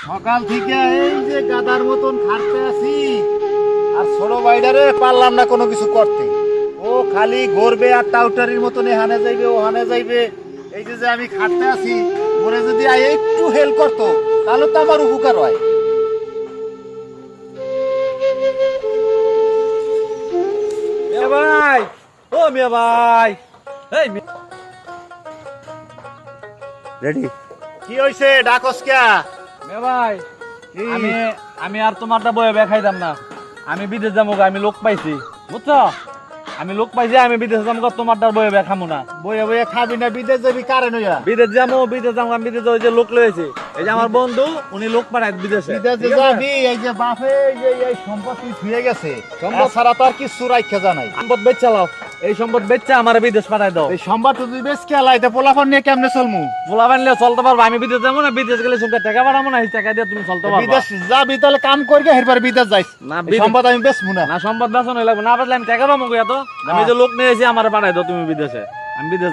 সকাল থেকে এই যে গাদার মতন খাটতে আছি, আর ছোট ভাইটারে পারলাম না কোনো কিছু করতে। ও খালি গড়বে আর টাউটারির মতন এখানে যাইবে ওখানে যাইবে। এই যে যে আমি খাটতে আছি, ওরে যদি একটু হেল্প করতো তাহলে তো আমার উপকার হয়। মিয়া ভাই, ও মিয়া ভাই, এই রেডি? কি হইছে ডাকস কে? মিয়া ভাই, কি? আমি আর তোমারটা বয়ে খাইতাম না। আমি বিদেশ যাবো, আমি লোক পাইছি, বুঝছো? আমি লোক পাইছি, আমি বিদেশ যাবো, তোমারটা বয়ে খামো না। বইয়া বইয়া খাবি না? বিদেশ যাবি কারণ হইয়া? বিদেশ যাবো, আমি বিদেশ ওই যে লোক লয়েছি, এই যে আমার বন্ধু, উনি লোক পাঠায় বিদেশে। বিদেশে যাবি, এই যে বাপে এই যে এই সম্পত্তি ছুঁয়ে গেছে, সম্পদ ছাড়া তো আর কিছু রাখা জানাই। সম্পদ বেচ চালাও, এই সম্পদ বেচছে আমার বিদেশ পাঠায় দাও। এই সম্পদ তুই বেশ খেলাইতে পোলাফান নিয়ে কেমনে চলমু? পোলা বানলে চলতে পারবো, আমি বিদেশ যাবো না, বিদেশ গেলে সঙ্গে টাকা বাড়াবো না, এই টাকা দিয়ে তুমি চলতে পারবো। বিদেশ যাবি তাহলে কাম করবি, এরপর বিদেশ যাইস না, এই সম্পদ আমি বেচমু না। না সম্পদ বেচন লাগবে না, বেচলে আমি টাকা পাবো, এত আমি যে লোক নিয়েছি আমার পাঠায় দাও তুমি বিদেশে, আমি বিদেশ